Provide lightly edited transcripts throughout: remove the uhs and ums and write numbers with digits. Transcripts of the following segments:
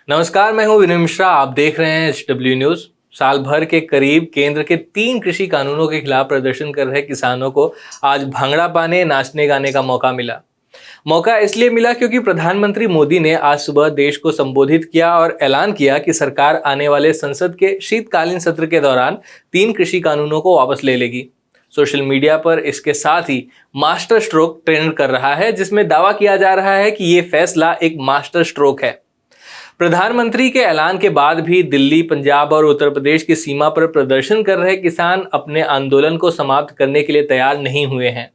नमस्कार, मैं हूं विनय मिश्रा। आप देख रहे हैं HW न्यूज। साल भर के करीब केंद्र के 3 कृषि कानूनों के खिलाफ प्रदर्शन कर रहे किसानों को आज भांगड़ा पाने, नाचने गाने का मौका मिला। मौका इसलिए मिला क्योंकि प्रधानमंत्री मोदी ने आज सुबह देश को संबोधित किया और ऐलान किया कि सरकार आने वाले संसद के शीतकालीन सत्र के दौरान 3 कृषि कानूनों को वापस ले लेगी। सोशल मीडिया पर इसके साथ ही मास्टर स्ट्रोक ट्रेंड कर रहा है, जिसमें दावा किया जा रहा है कि ये फैसला एक मास्टर स्ट्रोक है। प्रधानमंत्री के ऐलान के बाद भी दिल्ली, पंजाब और उत्तर प्रदेश की सीमा पर प्रदर्शन कर रहे किसान अपने आंदोलन को समाप्त करने के लिए तैयार नहीं हुए हैं।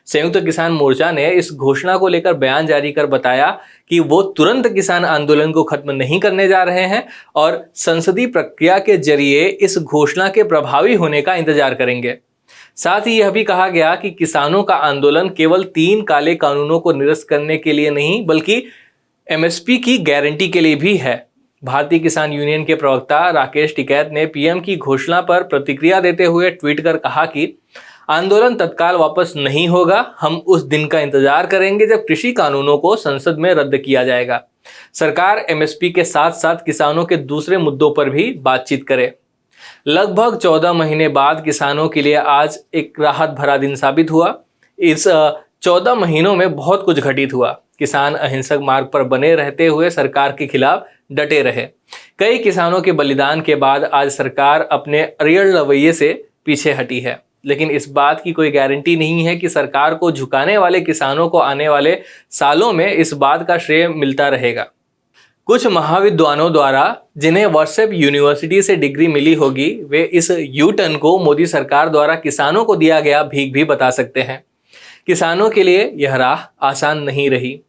संयुक्त किसान मोर्चा ने इस घोषणा को लेकर बयान जारी कर बताया कि वो तुरंत किसान आंदोलन को खत्म नहीं करने जा रहे हैं और संसदीय प्रक्रिया के जरिए इस घोषणा के प्रभावी होने का इंतजार करेंगे। साथ ही यह भी कहा गया कि किसानों का आंदोलन केवल 3 काले कानूनों को निरस्त करने के लिए नहीं, बल्कि MSP की गारंटी के लिए भी है। भारतीय किसान यूनियन के प्रवक्ता राकेश टिकैत ने पीएम की घोषणा पर प्रतिक्रिया देते हुए ट्वीट कर कहा कि आंदोलन तत्काल वापस नहीं होगा। हम उस दिन का इंतजार करेंगे जब कृषि कानूनों को संसद में रद्द किया जाएगा। सरकार MSP के साथ साथ किसानों के दूसरे मुद्दों पर भी बातचीत करे। लगभग 14 महीने बाद किसानों के लिए आज एक राहत भरा दिन साबित हुआ। इस 14 महीनों में बहुत कुछ घटित हुआ। किसान अहिंसक मार्ग पर बने रहते हुए सरकार के खिलाफ डटे रहे। कई किसानों के बलिदान के बाद आज सरकार अपने अड़ियल रवैये से पीछे हटी है, लेकिन इस बात की कोई गारंटी नहीं है कि सरकार को झुकाने वाले किसानों को आने वाले सालों में इस बात का श्रेय मिलता रहेगा। कुछ महाविद्वानों द्वारा जिन्हें व्हाट्सएप यूनिवर्सिटी से डिग्री मिली होगी, वे इस U-टर्न को मोदी सरकार द्वारा किसानों को दिया गया भीख भी बता सकते हैं। किसानों के लिए यह राह आसान नहीं रही।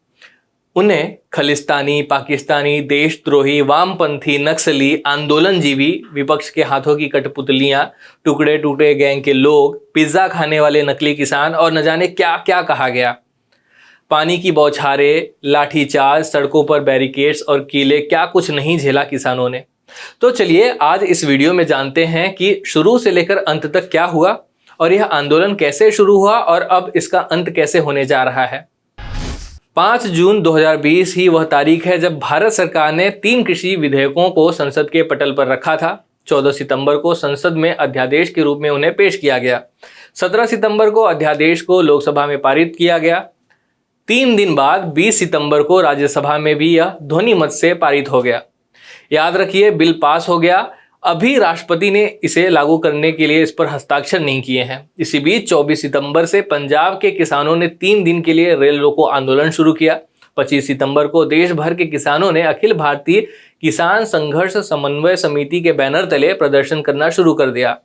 उन्हें खलिस्तानी, पाकिस्तानी, देशद्रोही, वामपंथी, नक्सली, आंदोलनजीवी विपक्ष के हाथों की कठपुतलियां, टुकड़े टुकड़े गैंग के लोग, पिज्जा खाने वाले नकली किसान और न जाने क्या क्या कहा गया। पानी की बौछारें, लाठीचार्ज, सड़कों पर बैरिकेड्स और कीले, क्या कुछ नहीं झेला किसानों ने। तो चलिए आज इस वीडियो में जानते हैं कि शुरू से लेकर अंत तक क्या हुआ और यह आंदोलन कैसे शुरू हुआ और अब इसका अंत कैसे होने जा रहा है। 5 जून 2020 ही वह तारीख है जब भारत सरकार ने 3 कृषि विधेयकों को संसद के पटल पर रखा था। 14 सितंबर को संसद में अध्यादेश के रूप में उन्हें पेश किया गया। 17 सितंबर को अध्यादेश को लोकसभा में पारित किया गया। 3 दिन बाद 20 सितंबर को राज्यसभा में भी यह ध्वनि मत से पारित हो गया। याद रखिए, बिल पास हो गया, अभी राष्ट्रपति ने इसे लागू करने के लिए इस पर हस्ताक्षर नहीं किए हैं। इसी बीच 24 सितंबर से पंजाब के किसानों ने 3 दिन के लिए रेल रोको आंदोलन शुरू किया। 25 सितंबर को देश भर के किसानों ने अखिल भारतीय किसान संघर्ष समन्वय समिति के बैनर तले प्रदर्शन करना शुरू कर दिया।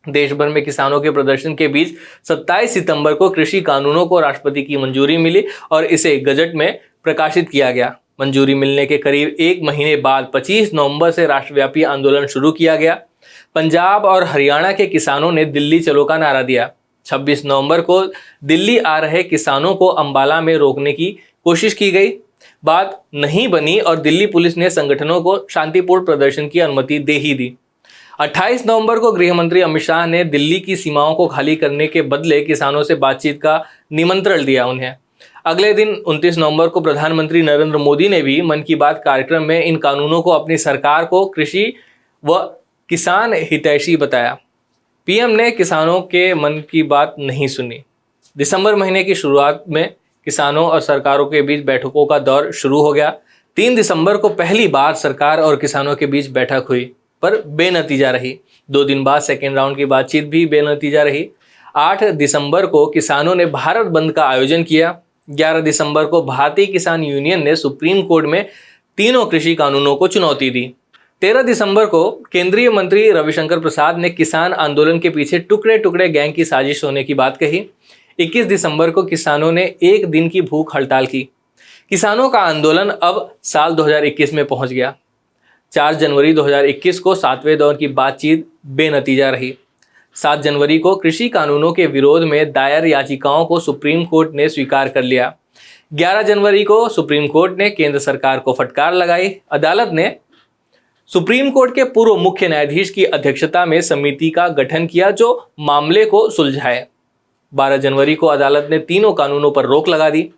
देश भर में किसानों के प्रदर्शन के बीच 27 सितंबर को कृषि कानूनों को राष्ट्रपति की मंजूरी मिली और इसे गजट में प्रकाशित किया गया। मंजूरी मिलने के करीब 1 महीने बाद 25 नवंबर से राष्ट्रव्यापी आंदोलन शुरू किया गया। पंजाब और हरियाणा के किसानों ने दिल्ली चलो का नारा दिया। 26 नवंबर को दिल्ली आ रहे किसानों को अंबाला में रोकने की कोशिश की गई। बात नहीं बनी और दिल्ली पुलिस ने संगठनों को शांतिपूर्ण प्रदर्शन की अनुमति दे ही दी। 28 नवंबर को गृह मंत्री अमित शाह ने दिल्ली की सीमाओं को खाली करने के बदले किसानों से बातचीत का निमंत्रण दिया उन्हें। अगले दिन 29 नवंबर को प्रधानमंत्री नरेंद्र मोदी ने भी मन की बात कार्यक्रम में इन कानूनों को अपनी सरकार को कृषि व किसान हितैषी बताया। पीएम ने किसानों के मन की बात नहीं सुनी। दिसंबर महीने की शुरुआत में किसानों और सरकारों के बीच बैठकों का दौर शुरू हो गया। 3 दिसंबर को पहली बार सरकार और किसानों के बीच बैठक हुई, पर बेनतीजा रही। 2 दिन बाद सेकेंड राउंड की बातचीत भी बेनतीजा रही। 8 दिसंबर को किसानों ने भारत बंद का आयोजन किया। 11 दिसंबर को भारतीय किसान यूनियन ने सुप्रीम कोर्ट में तीनों कृषि कानूनों को चुनौती दी। 13 दिसंबर को केंद्रीय मंत्री रविशंकर प्रसाद ने किसान आंदोलन के पीछे टुकड़े टुकड़े गैंग की साजिश होने की बात कही। 21 दिसंबर को किसानों ने 1 दिन की भूख हड़ताल की। किसानों का आंदोलन अब साल 2021 में पहुंच गया। 4 जनवरी 2021 को 7वें दौर की बातचीत बेनतीजा रही। 7 जनवरी को कृषि कानूनों के विरोध में दायर याचिकाओं को सुप्रीम कोर्ट ने स्वीकार कर लिया। 11 जनवरी को सुप्रीम कोर्ट ने केंद्र सरकार को फटकार लगाई। अदालत ने सुप्रीम कोर्ट के पूर्व मुख्य न्यायाधीश की अध्यक्षता में समिति का गठन किया जो मामले को सुलझाए। 12 जनवरी को अदालत ने तीनों कानूनों पर रोक लगा दी।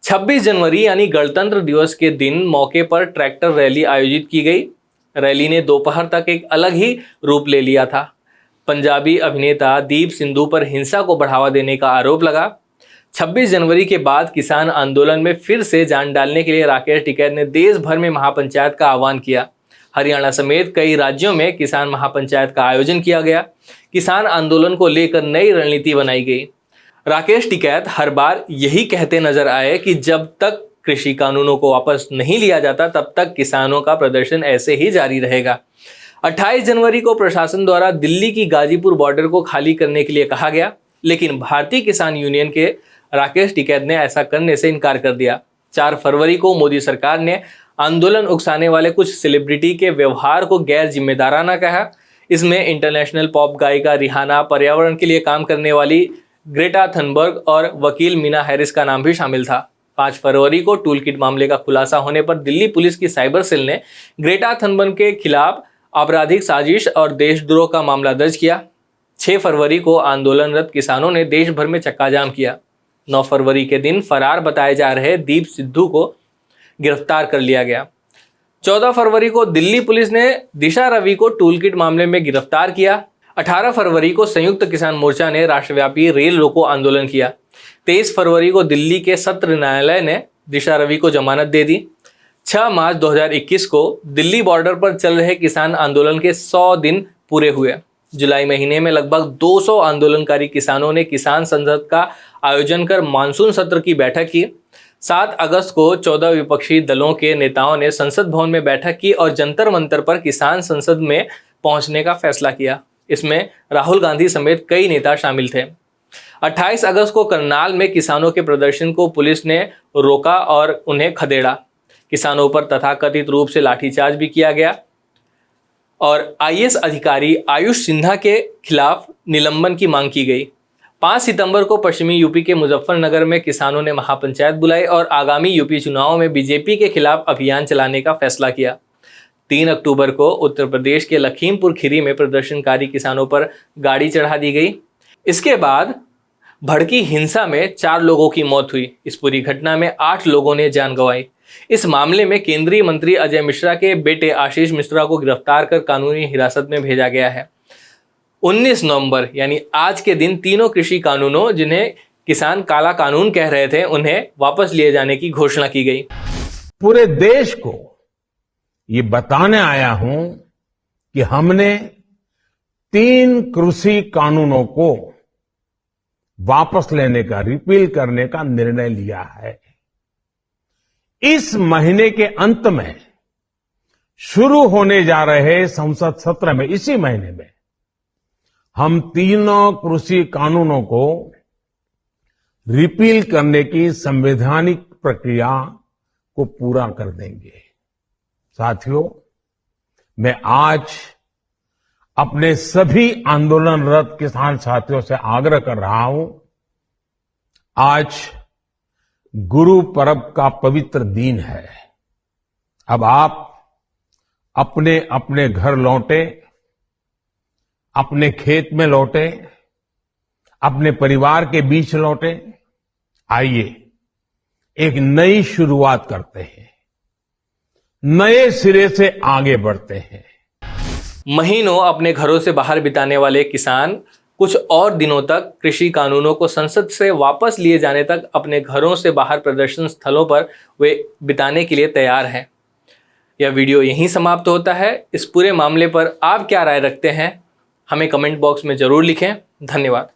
26 जनवरी यानी गणतंत्र दिवस के दिन मौके पर ट्रैक्टर रैली आयोजित की गई। रैली ने दोपहर तक एक अलग ही रूप ले लिया था। पंजाबी अभिनेता दीप सिद्धू पर हिंसा को बढ़ावा देने का आरोप लगा। 26 जनवरी के बाद किसान आंदोलन में फिर से जान डालने के लिए राकेश टिकैत ने देश भर में महापंचायत का आह्वान किया। हरियाणा समेत कई राज्यों में किसान महापंचायत का आयोजन किया गया। किसान आंदोलन को लेकर नई रणनीति बनाई गई। राकेश टिकैत हर बार यही कहते नजर आए कि जब तक कृषि कानूनों को वापस नहीं लिया जाता तब तक किसानों का प्रदर्शन ऐसे ही जारी रहेगा। 28 जनवरी को प्रशासन द्वारा दिल्ली की गाजीपुर बॉर्डर को खाली करने के लिए कहा गया, लेकिन भारतीय किसान यूनियन के राकेश टिकैत ने ऐसा करने से इनकार कर दिया। 4 फरवरी को मोदी सरकार ने आंदोलन उकसाने वाले कुछ सेलिब्रिटी के व्यवहार को गैर जिम्मेदाराना कहा। इसमें इंटरनेशनल पॉप गायिका रिहाना, पर्यावरण के लिए काम करने वाली ग्रेटा थनबर्ग और वकील मीना हैरिस का नाम भी शामिल था। 5 फरवरी को टूल किट मामले का खुलासा होने पर दिल्ली पुलिस की साइबर सेल ने ग्रेटा थनबर्ग के खिलाफ आपराधिक साजिश और देशद्रोह का मामला दर्ज किया। 6 फरवरी को आंदोलनरत किसानों ने देश भर में चक्काजाम किया। 9 फरवरी के दिन फरार बताए जा रहे दीप सिद्धू को गिरफ्तार कर लिया गया। 14 फरवरी को दिल्ली पुलिस ने दिशा रवि को टूलकिट मामले में गिरफ्तार किया। 18 फरवरी को संयुक्त किसान मोर्चा ने राष्ट्रव्यापी रेल रोको आंदोलन किया। 23 फरवरी को दिल्ली के सत्र न्यायालय ने दिशा रवि को जमानत दे दी। 6 मार्च 2021 को दिल्ली बॉर्डर पर चल रहे किसान आंदोलन के 100 दिन पूरे हुए। जुलाई महीने में लगभग 200 आंदोलनकारी किसानों ने किसान संसद का आयोजन कर मानसून सत्र की बैठक की। 7 अगस्त को 14 विपक्षी दलों के नेताओं ने संसद भवन में बैठक की और जंतर मंतर पर किसान संसद में पहुंचने का फैसला किया। इसमें राहुल गांधी समेत कई नेता शामिल थे। 28 अगस्त को करनाल में किसानों के प्रदर्शन को पुलिस ने रोका और उन्हें खदेड़ा। किसानों पर तथाकथित रूप से लाठीचार्ज भी किया गया और आईएएस अधिकारी आयुष सिन्हा के खिलाफ निलंबन की मांग की गई। 5 सितंबर को पश्चिमी यूपी के मुजफ्फरनगर में किसानों ने महापंचायत बुलाई और आगामी यूपी चुनावों में बीजेपी के खिलाफ अभियान चलाने का फैसला किया। 3 अक्टूबर को उत्तर प्रदेश के लखीमपुर खीरी में प्रदर्शनकारी किसानों पर गाड़ी चढ़ा दी गई। इसके बाद भड़की हिंसा में 4 लोगों की मौत हुई। इस पूरी घटना में 8 लोगों ने जान गंवाई। इस मामले में केंद्रीय मंत्री अजय मिश्रा के बेटे आशीष मिश्रा को गिरफ्तार कर कानूनी हिरासत में भेजा गया है। 19 नवंबर यानी आज के दिन तीनों कृषि कानूनों, जिन्हें किसान काला कानून कह रहे थे, उन्हें वापस लिए जाने की घोषणा की गई। पूरे देश को ये बताने आया हूं कि हमने 3 कृषि कानूनों को वापस लेने का, रिपील करने का निर्णय लिया है। इस महीने के अंत में शुरू होने जा रहे संसद सत्र में, इसी महीने में, हम तीनों कृषि कानूनों को रिपील करने की संवैधानिक प्रक्रिया को पूरा कर देंगे। साथियों, मैं आज अपने सभी आंदोलनरत किसान साथियों से आग्रह कर रहा हूं, आज गुरु पर्व का पवित्र दिन है। अब आप अपने अपने घर लौटे, अपने खेत में लौटे, अपने परिवार के बीच लौटे। आइए एक नई शुरुआत करते हैं, नए सिरे से आगे बढ़ते हैं। महीनों अपने घरों से बाहर बिताने वाले किसान कुछ और दिनों तक कृषि कानूनों को संसद से वापस लिए जाने तक अपने घरों से बाहर प्रदर्शन स्थलों पर वे बिताने के लिए तैयार हैं। यह वीडियो यहीं समाप्त होता है। इस पूरे मामले पर आप क्या राय रखते हैं, हमें कमेंट बॉक्स में जरूर लिखें। धन्यवाद।